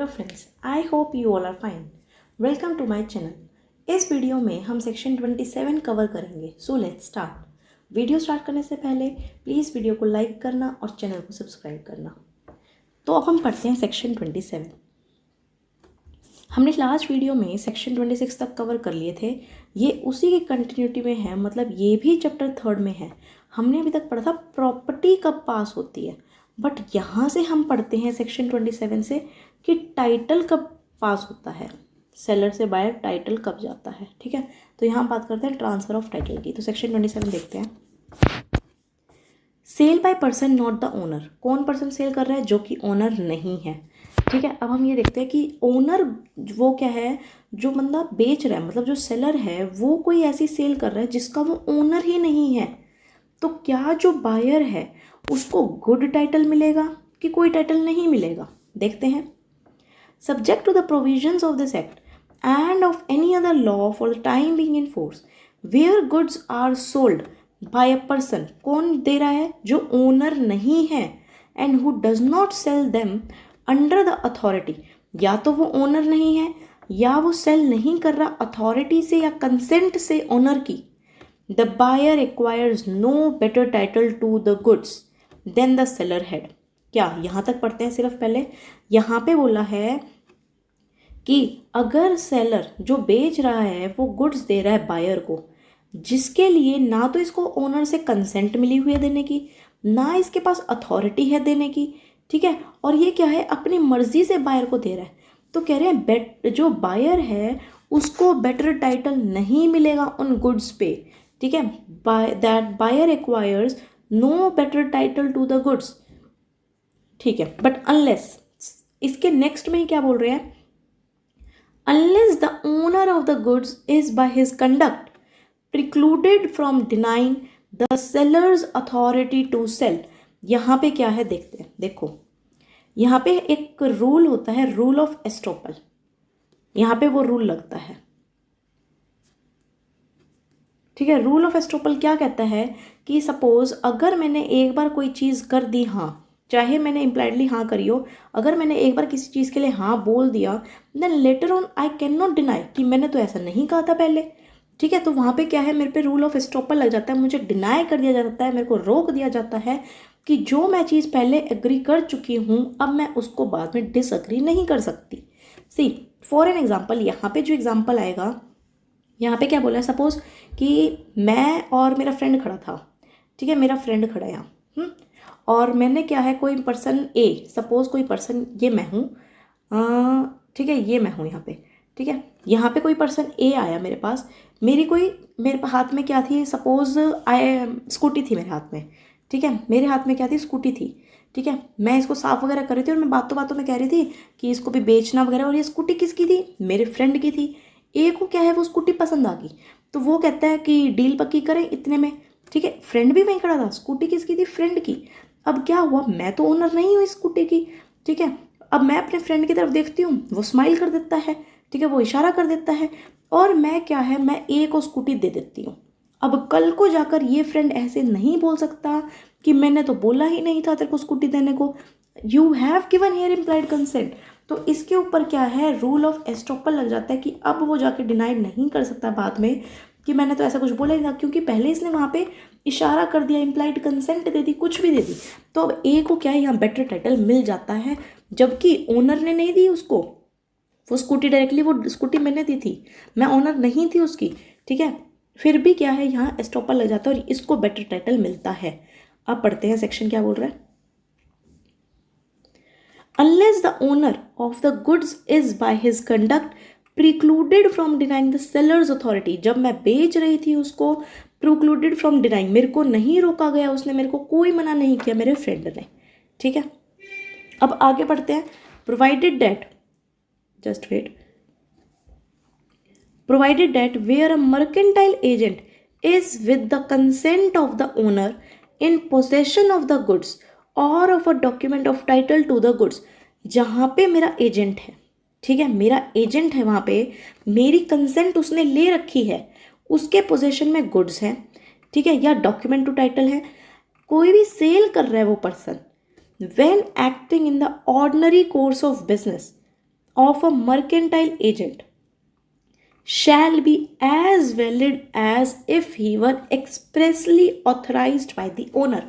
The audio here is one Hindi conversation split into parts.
Hello friends, I hope you all are fine. Welcome to my channel. इस वीडियो में हम सेक्शन 27 कवर करेंगे। So let's start. Video start करने से पहले प्लीज़ वीडियो को लाइक करना और चैनल को सब्सक्राइब करना। तो अब हम पढ़ते हैं सेक्शन 27। हमने लास्ट वीडियो में सेक्शन 26 तक कवर कर लिए थे। ये उसी की कंटिन्यूटी में है, मतलब ये भी चैप्टर 3 में है। हमने अभी तक पढ़ा था प्रॉपर्टी कब पास होती है, बट यहाँ से हम पढ़ते हैं सेक्शन 27 से कि टाइटल कब पास होता है, सेलर से बायर टाइटल कब जाता है। ठीक है, तो यहाँ बात करते हैं ट्रांसफर ऑफ टाइटल की। तो सेक्शन 27 देखते हैं। Sale by person not the owner. कौन पर्सन सेल कर रहा है? जो कि ओनर नहीं है। ठीक है, अब हम ये देखते हैं कि ओनर वो क्या है, जो बंदा बेच रहा है, मतलब जो सेलर है वो कोई ऐसी सेल कर रहा है जिसका वो ओनर ही नहीं है। तो क्या जो बायर है उसको गुड टाइटल मिलेगा कि कोई टाइटल नहीं मिलेगा? देखते हैं। Subject to the provisions of this act and of any other law for the time being in force, where goods are sold by a person, कौन दे रहा है? जो ओनर नहीं है, and who does not sell them under the authority, या तो वो ओनर नहीं है या वो सेल नहीं कर रहा अथॉरिटी से या कंसेंट से ओनर की। The buyer acquires no better title to the goods than the seller had। क्या यहाँ तक पढ़ते हैं सिर्फ पहले। यहाँ पे बोला है कि अगर सेलर जो बेच रहा है वो गुड्स दे रहा है बायर को, जिसके लिए ना तो इसको ओनर से कंसेंट मिली हुई है देने की, ना इसके पास अथॉरिटी है देने की। ठीक है, और ये क्या है, अपनी मर्जी से बायर को दे रहा है। तो कह रहे हैं जो बायर है उसको बेटर टाइटल नहीं मिलेगा उन गुड्स पे। ठीक है, that buyer acquires no better title to the goods. ठीक है, बट अनलेस, इसके नेक्स्ट में ही क्या बोल रहे हैं, unless the owner of the goods is by his conduct precluded from denying the seller's authority to sell। यहाँ पे क्या है देखते हैं। देखो, यहाँ पे एक रूल होता है, रूल ऑफ एस्टोपल। यहाँ पे वो रूल लगता है। ठीक है, रूल ऑफ एस्टोपल क्या कहता है कि सपोज अगर मैंने एक बार कोई चीज़ कर दी, हाँ, चाहे मैंने इम्प्लाइडली हाँ करी हो, अगर मैंने एक बार किसी चीज़ के लिए हाँ बोल दिया, then later on I cannot deny कि मैंने तो ऐसा नहीं कहा था पहले। ठीक है, तो वहाँ पे क्या है, मेरे पे रूल ऑफ एस्टोपल लग जाता है, मुझे डिनाई कर दिया जाता है, मेरे को रोक दिया जाता है कि जो मैं चीज़ पहले एग्री कर चुकी हूँ अब मैं उसको बाद में डिसएग्री नहीं कर सकती। सी फॉर एन एग्जाम्पल, यहाँ पे जो एग्जाम्पल आएगा, यहाँ पे क्या बोला है, सपोज कि मैं और मेरा फ्रेंड खड़ा था। ठीक है, मेरा फ्रेंड खड़ा है यहाँ, और मैंने क्या है, कोई पर्सन ए, सपोज कोई पर्सन, ये मैं हूँ, ठीक है, ये मैं हूँ यहाँ पे। ठीक है, यहाँ पे कोई पर्सन ए आया मेरे पास, मेरे हाथ में क्या थी, सपोज स्कूटी थी मेरे हाथ में। ठीक है, मेरे हाथ में क्या थी, स्कूटी थी। ठीक है, मैं इसको साफ वगैरह कर रही थी और मैं बातों बातों में कह रही थी कि इसको भी बेचना वगैरह, और ये स्कूटी किसकी थी, मेरे फ्रेंड की थी। ए को क्या है, वो स्कूटी पसंद आ गई, तो वो कहता है कि डील पक्की करें इतने में। ठीक है, फ्रेंड भी वहीं खड़ा था, स्कूटी किसकी थी, फ्रेंड की। अब क्या हुआ, मैं तो ओनर नहीं हूँ इस स्कूटी की। ठीक है, अब मैं अपने फ्रेंड की तरफ देखती हूँ, वो स्माइल कर देता है, ठीक है, वो इशारा कर देता है, और मैं क्या है, मैं ए को स्कूटी दे देती हूँ। अब कल को जाकर ये फ्रेंड ऐसे नहीं बोल सकता कि मैंने तो बोला ही नहीं था तेरे को स्कूटी देने को, you have given here implied consent. तो इसके ऊपर क्या है, रूल ऑफ एस्टोपल लग जाता है कि अब वो जाके डिनाई नहीं कर सकता बाद में कि मैंने तो ऐसा कुछ बोला ही था, क्योंकि पहले इसने वहाँ पे इशारा कर दिया, इम्प्लाइड कंसेंट दे दी, कुछ भी दे दी। तो अब ए को क्या है, यहाँ बेटर टाइटल मिल जाता है, जबकि ओनर ने नहीं दी उसको वो स्कूटी डायरेक्टली, वो स्कूटी मैंने दी थी, मैं ओनर नहीं थी उसकी। ठीक है, फिर भी क्या है, यहाँ एस्टोपल लग जाता है और इसको बेटर टाइटल मिलता है। अब पढ़ते हैं सेक्शन क्या बोल रहा है। Unless the owner of the goods is by his conduct precluded from denying the seller's authority। जब मैं बेच रही थी उसको, precluded from denying, मेरे को नहीं रोका गया, उसने मेरे को कोई मना नहीं किया, मेरे फ्रेंड ने। ठीक है, अब आगे पढ़ते हैं। provided that, just wait, provided that where a mercantile agent is with the consent of the owner in possession of the goods और of a document of title to the goods. जहाँ पे मेरा एजेंट है, ठीक है, मेरा एजेंट है, वहाँ पे मेरी कंसेंट उसने ले रखी है, उसके पोजेशन में गुड्स हैं, ठीक है, या डॉक्यूमेंट टू टाइटल है, कोई भी सेल कर रहा है वो person, when acting in the ordinary course of business, of a mercantile agent shall be as valid as if he were expressly authorized by the owner।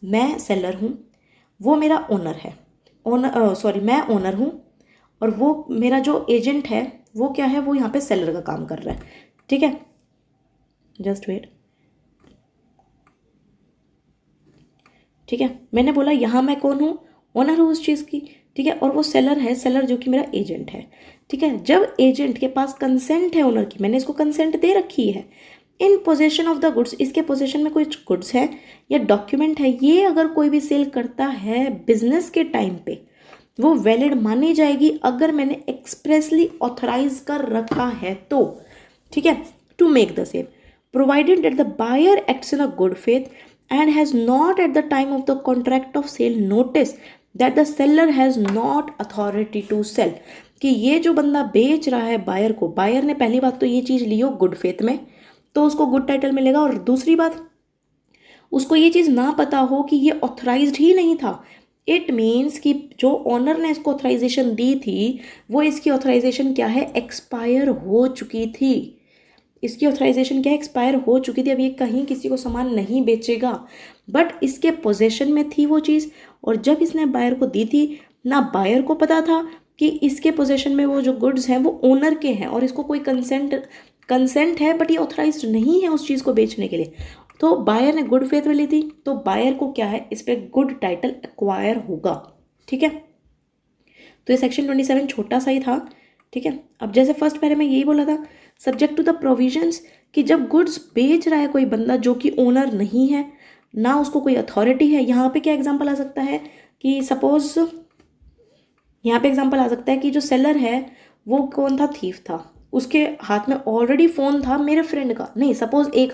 मैं सेलर हूँ, वो मेरा ओनर है, मैं ओनर हूँ और वो मेरा जो एजेंट है वो क्या है, वो यहाँ पे सेलर का काम कर रहा है। ठीक है, जस्ट वेट। ठीक है, मैंने बोला यहाँ मैं कौन हूँ, ओनर हूँ उस चीज़ की। ठीक है, और वो सेलर है, सेलर जो कि मेरा एजेंट है। ठीक है, जब एजेंट के पास कंसेंट है ओनर की, मैंने इसको कंसेंट दे रखी है, in possession of the goods, इसके पोजेशन में कोई गुड्स है या डॉक्यूमेंट है, ये अगर कोई भी सेल करता है बिजनेस के टाइम पे, वो वैलिड मानी जाएगी अगर मैंने एक्सप्रेसली ऑथराइज कर रखा है तो। ठीक है, to make the sale provided that the buyer acts in a good faith and has not at the time of the contract of sale notice that the seller has not authority to sell। कि ये जो बंदा बेच रहा है बायर को, बायर ने पहली बात तो ये चीज़ ली हो गुड फेथ में, तो उसको गुड टाइटल मिलेगा, और दूसरी बात उसको ये चीज़ ना पता हो कि ये ऑथराइज्ड ही नहीं था। इट मीन्स कि जो ऑनर ने इसको ऑथराइजेशन दी थी वो इसकी ऑथराइजेशन क्या है, एक्सपायर हो चुकी थी। इसकी ऑथराइजेशन क्या एक्सपायर हो चुकी थी, अब ये कहीं किसी को सामान नहीं बेचेगा, बट इसके पोजेशन में थी वो चीज़, और जब इसने बायर को दी थी ना बायर को पता था कि इसके पोजेशन में वो जो गुड्स हैं वो ओनर के हैं, और इसको कोई कंसेंट है बट ये ऑथराइज्ड नहीं है उस चीज़ को बेचने के लिए। तो बायर ने गुड फेथ में ली थी, तो बायर को क्या है, इस पर गुड टाइटल एक्वायर होगा। ठीक है, तो ये सेक्शन 27 छोटा सा ही था। ठीक है, अब जैसे फर्स्ट पैरे में यही बोला था, सब्जेक्ट टू द प्रोविजंस, कि जब गुड्स बेच रहा है कोई बंदा जो कि ओनर नहीं है, ना उसको कोई अथॉरिटी है। यहाँ पे क्या एग्जांपल आ सकता है कि सपोज यहाँ पे एग्जांपल आ सकता है कि जो सेलर है वो कौन था, थीफ था, उसके हाथ में ऑलरेडी फ़ोन था मेरे फ्रेंड का, नहीं सपोज ए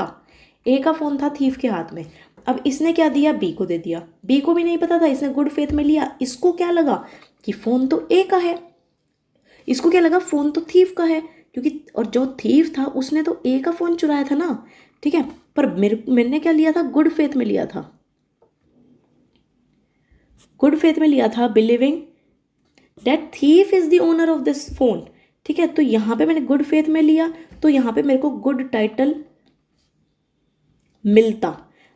का फ़ोन था थीफ के हाथ में। अब इसने क्या दिया, बी को दे दिया, बी को भी नहीं पता था, इसने गुड फेथ में लिया, इसको क्या लगा कि फ़ोन तो ए का है, इसको क्या लगा फ़ोन तो थीफ का है, क्योंकि और जो थीफ था उसने तो ए का फ़ोन चुराया था ना। ठीक है, पर मैंने क्या लिया था, गुड फेथ में लिया था, गुड फेथ में लिया था, believing that thief is the owner of this phone. ठीक है, तो यहाँ पे मैंने गुड फेथ में लिया, तो यहाँ पे मेरे को गुड टाइटल मिलता,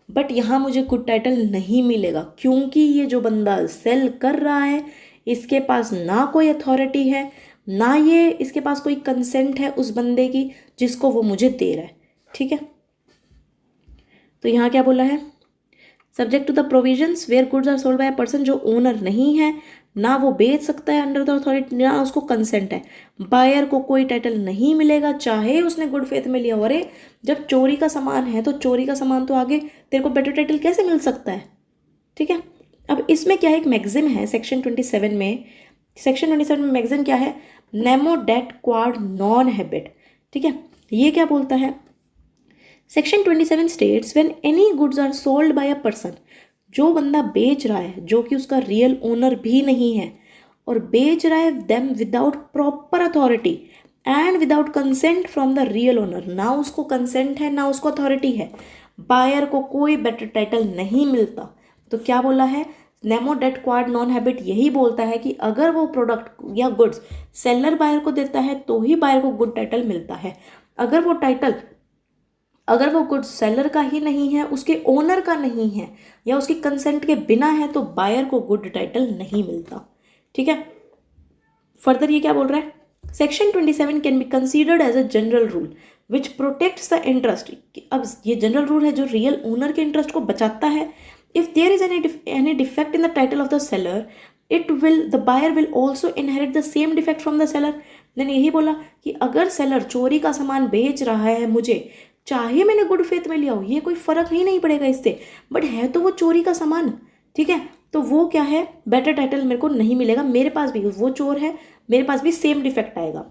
बट यहाँ मुझे गुड टाइटल नहीं मिलेगा, क्योंकि ये जो बंदा सेल कर रहा है इसके पास ना कोई अथॉरिटी है, ना ये इसके पास कोई कंसेंट है उस बंदे की जिसको वो मुझे दे रहा है। ठीक है, तो यहाँ क्या बोला है, subject to the provisions where goods are sold by a person, जो ओनर नहीं है, ना वो बेच सकता है अंडर द अथॉरिटी, ना उसको कंसेंट है, बायर को कोई टाइटल नहीं मिलेगा चाहे उसने गुड फेथ में लिया हो। अरे जब चोरी का सामान है तो चोरी का सामान तो आगे तेरे को बेटर टाइटल कैसे मिल सकता है। ठीक है, अब इसमें क्या है, एक मैगजिम है सेक्शन 27 में, सेक्शन 27 में मैगजिम क्या है, nemo dat quod non habet. ठीक है, ये क्या बोलता है, section 27 states when any goods are sold by a person, जो बंदा बेच रहा है जो कि उसका रियल ओनर भी नहीं है और बेच रहा है them without proper authority and without consent from the real owner, ना उसको कंसेंट है ना उसको अथॉरिटी है, बायर को कोई बेटर टाइटल नहीं मिलता। तो क्या बोला है, nemo dat quod non habet यही बोलता है कि अगर वो प्रोडक्ट या गुड्स सेलर बायर को देता है तो ही बायर को गुड टाइटल मिलता है। अगर वो गुड्स सेलर का ही नहीं है, उसके ओनर का नहीं है या उसकी कंसेंट के बिना है, तो बायर को गुड टाइटल नहीं मिलता। ठीक है, फर्दर ये क्या बोल रहा है, section 27 can be considered as a general rule which protects the interest. अब ये जनरल रूल है जो रियल ओनर के इंटरेस्ट को बचाता है। If there is any defect in the title of the seller, the buyer will also inherit the same defect from the seller. मैंने यही बोला कि अगर सेलर चोरी का सामान बेच रहा है मुझे, चाहे मैंने गुड फेथ में लिया हो, ये कोई फर्क ही नहीं पड़ेगा इससे, बट है तो वो चोरी का सामान। ठीक है, तो वो क्या है, बेटर टाइटल मेरे को नहीं मिलेगा, मेरे पास भी वो चोर है, मेरे पास भी सेम डिफेक्ट आएगा।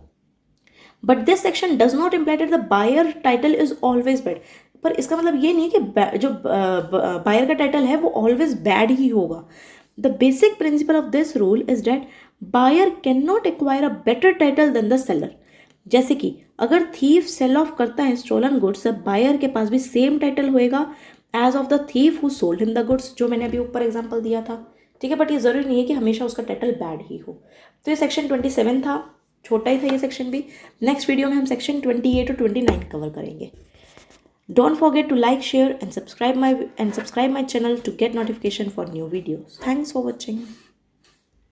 But this section does not imply that the buyer title is always bad. पर इसका मतलब ये नहीं कि जो बायर का टाइटल है वो ऑलवेज बैड ही होगा। The basic principle of this rule is that buyer cannot acquire a better title than the seller. जैसे कि अगर थीफ सेल ऑफ करता है स्टोलन गुड्स, बायर के पास भी सेम टाइटल होएगा as of the thief who sold him the goods, जो मैंने अभी ऊपर एग्जांपल दिया था। ठीक है, बट ये जरूरी नहीं है कि हमेशा उसका टाइटल बैड ही हो। तो ये सेक्शन 27 था। छोटा ही था ये सेक्शन भी। नेक्स्ट वीडियो में हम सेक्शन 28 और 29 कवर करेंगे। Don't forget to like, share and subscribe my channel to get notification for new videos. Thanks for watching.